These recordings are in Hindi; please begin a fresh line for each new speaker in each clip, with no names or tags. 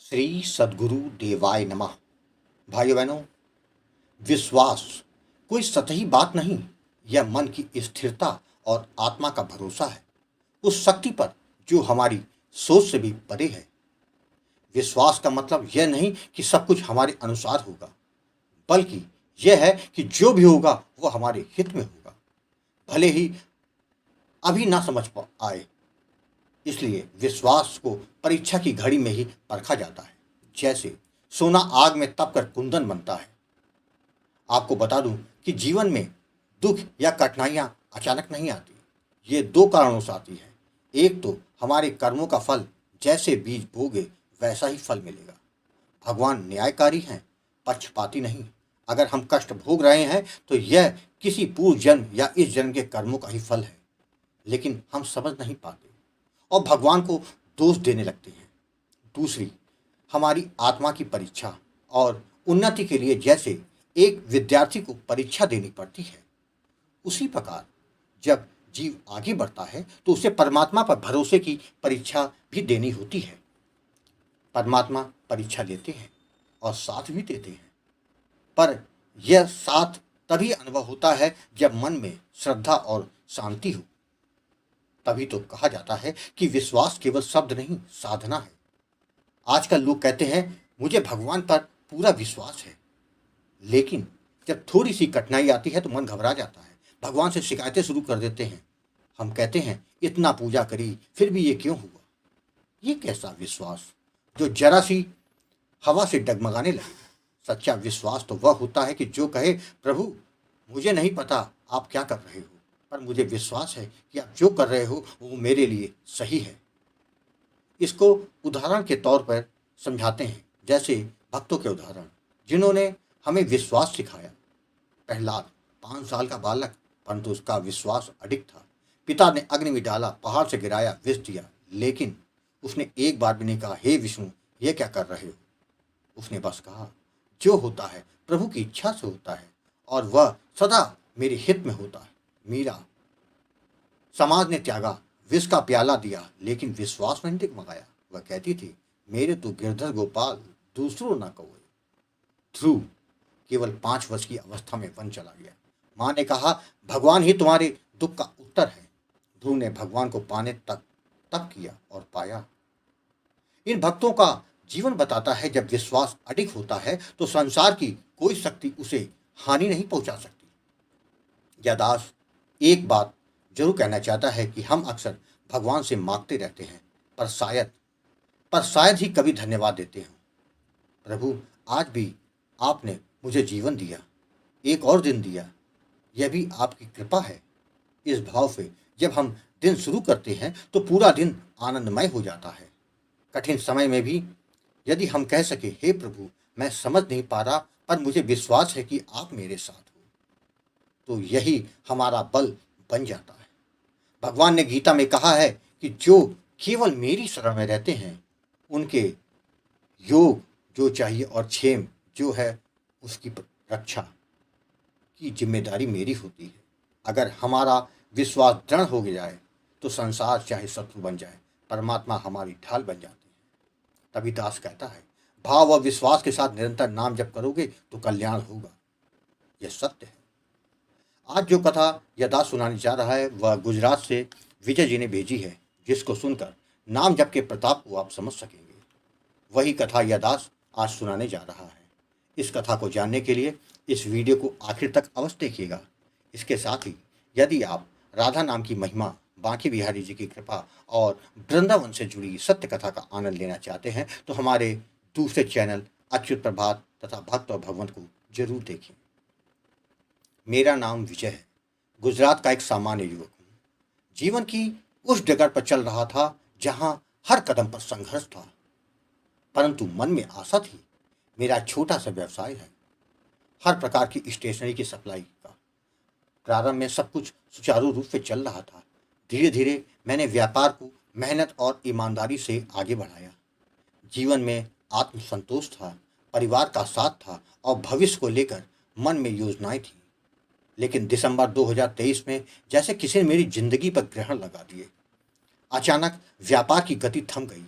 श्री सद्गुरु देवाय नमः। भाइयों बहनों, विश्वास कोई सतही बात नहीं। यह मन की स्थिरता और आत्मा का भरोसा है उस शक्ति पर जो हमारी सोच से भी परे है। विश्वास का मतलब यह नहीं कि सब कुछ हमारे अनुसार होगा, बल्कि यह है कि जो भी होगा वह हमारे हित में होगा, भले ही अभी ना समझ आए। इसलिए विश्वास को परीक्षा की घड़ी में ही परखा जाता है, जैसे सोना आग में तपकर कुंदन बनता है। आपको बता दूं कि जीवन में दुख या कठिनाइयां अचानक नहीं आती। ये दो कारणों से आती है। एक तो हमारे कर्मों का फल, जैसे बीज बोगे वैसा ही फल मिलेगा। भगवान न्यायकारी हैं, पक्षपाती नहीं। अगर हम कष्ट भोग रहे हैं तो यह किसी पूर्व जन्म या इस जन्म के कर्मों का ही फल है, लेकिन हम समझ नहीं पाते और भगवान को दोष देने लगते हैं। दूसरी, हमारी आत्मा की परीक्षा और उन्नति के लिए जैसे एक विद्यार्थी को परीक्षा देनी पड़ती है, उसी प्रकार जब जीव आगे बढ़ता है तो उसे परमात्मा पर भरोसे की परीक्षा भी देनी होती है। परमात्मा परीक्षा लेते हैं और साथ भी देते हैं, पर यह साथ तभी अनुभव होता है जब मन में श्रद्धा और शांति हो। तभी तो कहा जाता है कि विश्वास केवल शब्द नहीं, साधना है। आजकल लोग कहते हैं मुझे भगवान पर पूरा विश्वास है, लेकिन जब थोड़ी सी कठिनाई आती है तो मन घबरा जाता है, भगवान से शिकायतें शुरू कर देते हैं। हम कहते हैं इतना पूजा करी फिर भी ये क्यों हुआ। ये कैसा विश्वास जो जरा सी हवा से डगमगाने लगे। सच्चा विश्वास तो वह होता है कि जो कहे प्रभु मुझे नहीं पता आप क्या कर रहे हो, पर मुझे विश्वास है कि आप जो कर रहे हो वो मेरे लिए सही है। इसको उदाहरण के तौर पर समझाते हैं, जैसे भक्तों के उदाहरण जिन्होंने हमें विश्वास सिखाया। प्रहलाद 5 साल का बालक, परंतु उसका विश्वास अडिग था। पिता ने अग्नि में डाला, पहाड़ से गिराया, विष दिया, लेकिन उसने एक बार भी नहीं कहा हे विष्णु ये क्या कर रहे हो। उसने बस कहा जो होता है प्रभु की इच्छा से होता है और वह सदा मेरे हित में होता है। मीरा, समाज ने त्यागा, विष का प्याला दिया, लेकिन विश्वास नहीं डगमगाया। वह कहती थी मेरे तो गिरधर गोपाल दूसरों न कहो। ध्रुव केवल 5 वर्ष की अवस्था में वन चला गया। माँ ने कहा भगवान ही तुम्हारे दुख का उत्तर है। ध्रुव ने भगवान को पाने तक तप किया और पाया। इन भक्तों का जीवन बताता है जब विश्वास अडिग होता है तो संसार की कोई शक्ति उसे हानि नहीं पहुंचा सकती। यदास एक बात जरूर कहना चाहता है कि हम अक्सर भगवान से मांगते रहते हैं, पर शायद ही कभी धन्यवाद देते हो। प्रभु आज भी आपने मुझे जीवन दिया, एक और दिन दिया, यह भी आपकी कृपा है। इस भाव से जब हम दिन शुरू करते हैं तो पूरा दिन आनंदमय हो जाता है। कठिन समय में भी यदि हम कह सके हे प्रभु मैं समझ नहीं पा रहा, पर मुझे विश्वास है कि आप मेरे साथ हो, तो यही हमारा बल बन जाता है। भगवान ने गीता में कहा है कि जो केवल मेरी शरण में रहते हैं उनके योग जो चाहिए और क्षेम जो है उसकी रक्षा की जिम्मेदारी मेरी होती है। अगर हमारा विश्वास दृढ़ हो जाए तो संसार चाहे शत्रु बन जाए, परमात्मा हमारी ढाल बन जाती है। तभी दास कहता है भाव और विश्वास के साथ निरंतर नाम जप करोगे तो कल्याण होगा। यह सत्य है। आज जो कथा यह दास सुनाने जा रहा है वह गुजरात से विजय जी ने भेजी है, जिसको सुनकर नाम जप के प्रताप को आप समझ सकेंगे। वही कथा यह दास आज सुनाने जा रहा है। इस कथा को जानने के लिए इस वीडियो को आखिर तक अवश्य देखिएगा। इसके साथ ही यदि आप राधा नाम की महिमा, बांके बिहारी जी की कृपा और वृंदावन से जुड़ी सत्य कथा का आनंद लेना चाहते हैं तो हमारे दूसरे चैनल अच्युत प्रभात तथा भक्त और भगवंत को जरूर देखें। मेरा नाम विजय है, गुजरात का एक सामान्य युवक हूँ। जीवन की उस डगर पर चल रहा था जहां हर कदम पर संघर्ष था, परंतु मन में आशा थी। मेरा छोटा सा व्यवसाय है, हर प्रकार की स्टेशनरी की सप्लाई का। प्रारंभ में सब कुछ सुचारू रूप से चल रहा था। धीरे धीरे मैंने व्यापार को मेहनत और ईमानदारी से आगे बढ़ाया। जीवन में आत्मसंतोष था, परिवार का साथ था और भविष्य को लेकर मन में योजनाएं थी। लेकिन दिसंबर 2023 में जैसे किसी ने मेरी जिंदगी पर ग्रहण लगा दिए। अचानक व्यापार की गति थम गई।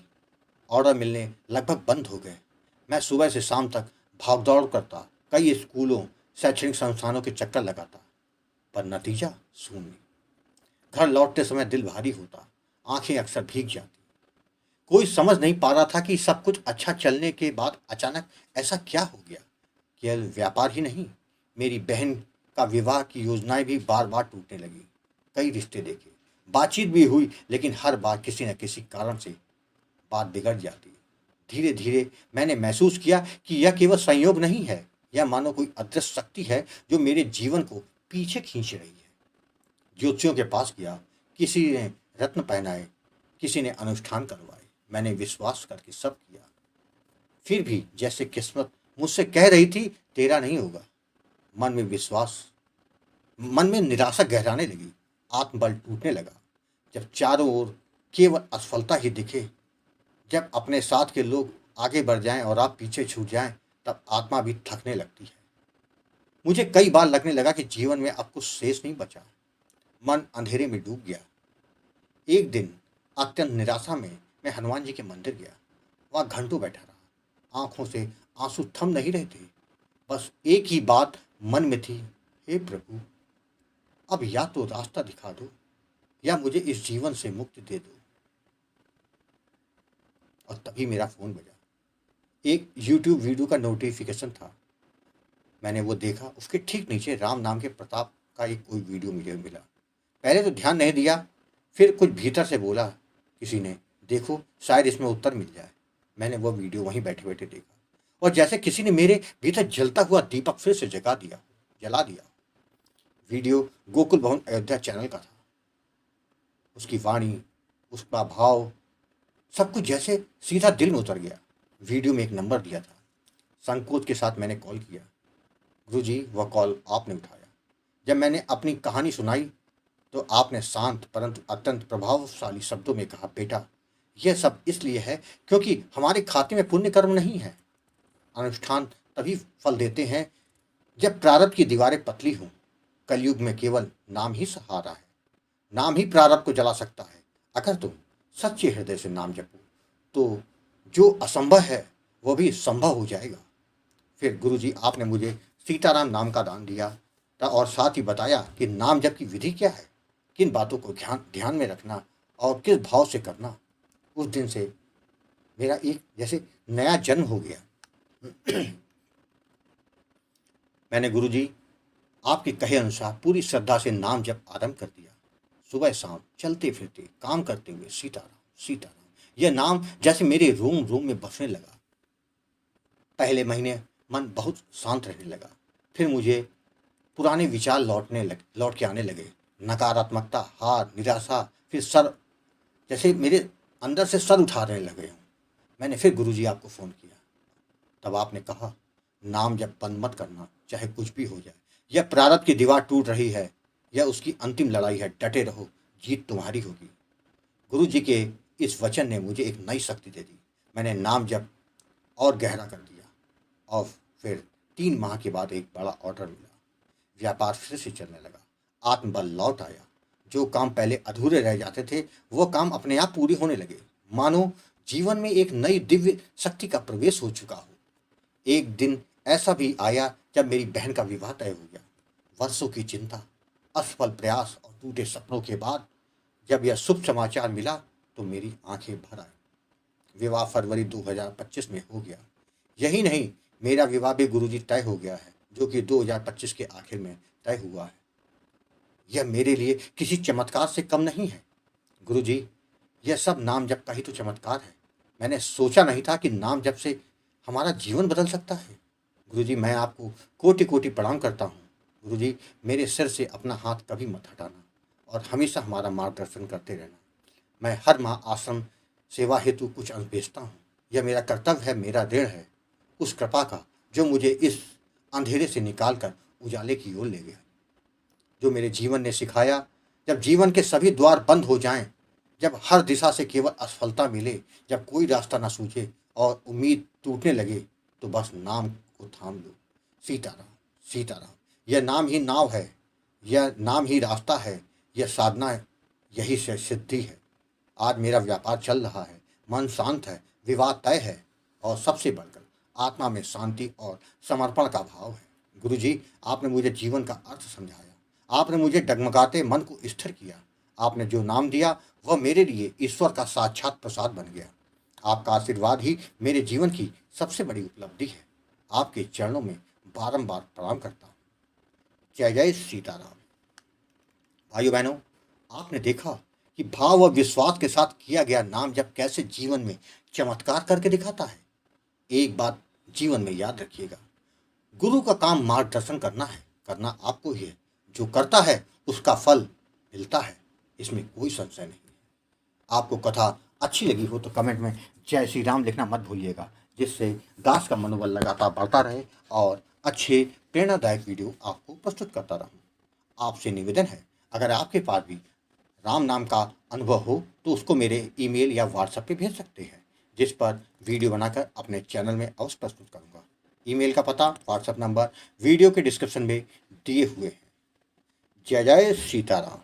ऑर्डर मिलने लगभग बंद हो गए। मैं सुबह से शाम तक भाग दौड़ करता, कई स्कूलों, शैक्षणिक संस्थानों के चक्कर लगाता, पर नतीजा शून्य। घर लौटते समय दिल भारी होता, आंखें अक्सर भीग जाती। कोई समझ नहीं पा रहा था कि सब कुछ अच्छा चलने के बाद अचानक ऐसा क्या हो गया। केवल व्यापार ही नहीं, मेरी बहन का विवाह की योजनाएं भी बार बार टूटने लगी। कई रिश्ते देखे, बातचीत भी हुई, लेकिन हर बार किसी न किसी कारण से बात बिगड़ जाती। धीरे धीरे मैंने महसूस किया कि यह केवल संयोग नहीं है, यह मानो कोई अदृश्य शक्ति है जो मेरे जीवन को पीछे खींच रही है। ज्योतिषियों के पास गया, किसी ने रत्न पहनाए, किसी ने अनुष्ठान करवाए। मैंने विश्वास करके सब किया, फिर भी जैसे किस्मत मुझसे कह रही थी तेरा नहीं होगा। मन में विश्वास मन में निराशा गहराने लगी, आत्मबल टूटने लगा। जब चारों ओर केवल असफलता ही दिखे, जब अपने साथ के लोग आगे बढ़ जाएं और आप पीछे छूट जाएं, तब आत्मा भी थकने लगती है। मुझे कई बार लगने लगा कि जीवन में अब कुछ शेष नहीं बचा। मन अंधेरे में डूब गया। एक दिन अत्यंत निराशा में मैं हनुमान जी के मंदिर गया। वहां घंटों बैठा रहा, आंखों से आंसू थम नहीं रहे थे। बस एक ही बात मन में थी, हे प्रभु, अब या तो रास्ता दिखा दो या मुझे इस जीवन से मुक्ति दे दो। और तभी मेरा फोन बजा। एक यूट्यूब वीडियो का नोटिफिकेशन था। मैंने वो देखा। उसके ठीक नीचे राम नाम के प्रताप का एक कोई वीडियो मुझे मिला। पहले तो ध्यान नहीं दिया, फिर कुछ भीतर से बोला किसी ने, देखो शायद इसमें उत्तर मिल जाए। मैंने वो वीडियो वहीं बैठे बैठे देखा, और जैसे किसी ने मेरे भीतर जलता हुआ दीपक फिर से जला दिया। वीडियो गोकुल भवन अयोध्या चैनल का था। उसकी वाणी, उसका भाव, सब कुछ जैसे सीधा दिल में उतर गया। वीडियो में एक नंबर दिया था। संकोच के साथ मैंने कॉल किया। गुरुजी, वह कॉल आपने उठाया। जब मैंने अपनी कहानी सुनाई तो आपने शांत परंतु अत्यंत प्रभावशाली शब्दों में कहा, बेटा, यह सब इसलिए है क्योंकि हमारे खाते में पुण्य कर्म नहीं है। अनुष्ठान तभी फल देते हैं जब प्रारब्ध की दीवारें पतली हों। कलयुग में केवल नाम ही सहारा है। नाम ही प्रारब्ध को जला सकता है। अगर तुम सच्चे हृदय से नाम जपो तो जो असंभव है वह भी संभव हो जाएगा। फिर गुरुजी, आपने मुझे सीताराम नाम का दान दिया था और साथ ही बताया कि नाम जप की विधि क्या है, किन बातों को ध्यान में रखना और किस भाव से करना। उस दिन से मेरा एक जैसे नया जन्म हो गया। मैंने गुरुजी आपके कहे अनुसार पूरी श्रद्धा से नाम जप आरंभ कर दिया। सुबह शाम चलते फिरते काम करते हुए सीताराम सीताराम, यह नाम जैसे मेरे रोम रोम में बसने लगा। पहले महीने मन बहुत शांत रहने लगा। फिर मुझे पुराने विचार लौट के आने लगे। नकारात्मकता, हार, निराशा, फिर सर जैसे मेरे अंदर से सर उठाने लगे हूँ। मैंने फिर गुरुजी आपको फ़ोन किया। तब आपने कहा, नाम जब बंद मत करना, चाहे कुछ भी हो जाए। यह प्रारब्ध की दीवार टूट रही है, यह उसकी अंतिम लड़ाई है। डटे रहो, जीत तुम्हारी होगी। गुरुजी के इस वचन ने मुझे एक नई शक्ति दे दी। मैंने नाम जप और गहरा कर दिया, और फिर 3 माह के बाद एक बड़ा ऑर्डर मिला। व्यापार फिर से चलने लगा, आत्मबल लौट आया। जो काम पहले अधूरे रह जाते थे वो काम अपने आप पूरे होने लगे, मानो जीवन में एक नई दिव्य शक्ति का प्रवेश हो चुका हो। एक दिन ऐसा भी आया जब मेरी बहन का विवाह तय हो गया। वर्षों की चिंता, असफल प्रयास और टूटे सपनों के बाद जब यह शुभ समाचार मिला तो मेरी आंखें भर आई। विवाह फरवरी 2025 में हो गया। यही नहीं, मेरा विवाह भी गुरुजी तय हो गया है, जो कि 2025 के आखिर में तय हुआ है। यह मेरे लिए किसी चमत्कार से कम नहीं है। गुरुजी, यह सब नाम जप का ही तो चमत्कार है। मैंने सोचा नहीं था कि नाम जप से हमारा जीवन बदल सकता है। गुरुजी, मैं आपको कोटि कोटि प्रणाम करता हूँ। गुरुजी, मेरे सिर से अपना हाथ कभी मत हटाना और हमेशा हमारा मार्गदर्शन करते रहना। मैं हर माह आश्रम सेवा हेतु कुछ अंश भेजता हूँ। यह मेरा कर्तव्य है, मेरा ऋण है उस कृपा का जो मुझे इस अंधेरे से निकाल कर उजाले की ओर ले गया। जो मेरे जीवन ने सिखाया, जब जीवन के सभी द्वार बंद हो जाएं, जब हर दिशा से केवल असफलता मिले, जब कोई रास्ता न सूझे और उम्मीद टूटने लगे, तो बस नाम को थाम लो। सीताराम सीताराम, यह नाम ही नाव है, यह नाम ही रास्ता है, यह साधना है, यही से सिद्धि है। आज मेरा व्यापार चल रहा है, मन शांत है, विवाह तय है और सबसे बढ़कर आत्मा में शांति और समर्पण का भाव है। गुरुजी, आपने मुझे जीवन का अर्थ समझाया, आपने मुझे डगमगाते मन को स्थिर किया, आपने जो नाम दिया वह मेरे लिए ईश्वर का साक्षात प्रसाद बन गया। आपका आशीर्वाद ही मेरे जीवन की सबसे बड़ी उपलब्धि है। आपके चरणों में बारंबार प्रणाम करता हूँ। जय जय सीताराम। भाइयों बहनों, आपने देखा कि भाव और विश्वास के साथ किया गया नाम जब कैसे जीवन में चमत्कार करके दिखाता है। एक बात जीवन में याद रखिएगा, गुरु का काम मार्गदर्शन करना है, करना आपको ही है। जो करता है उसका फल मिलता है, इसमें कोई संशय नहीं है। आपको कथा अच्छी लगी हो तो कमेंट में जय श्री राम लिखना मत भूलिएगा, जिससे दास का मनोबल लगातार बढ़ता रहे और अच्छे प्रेरणादायक वीडियो आपको प्रस्तुत करता रहूं। आपसे निवेदन है, अगर आपके पास भी राम नाम का अनुभव हो तो उसको मेरे ईमेल या व्हाट्सएप पे भेज सकते हैं, जिस पर वीडियो बनाकर अपने चैनल में अवश्य प्रस्तुत करूंगा। ईमेल का पता, व्हाट्सएप नंबर वीडियो के डिस्क्रिप्शन में दिए हुए हैं। जय जय सीताराम।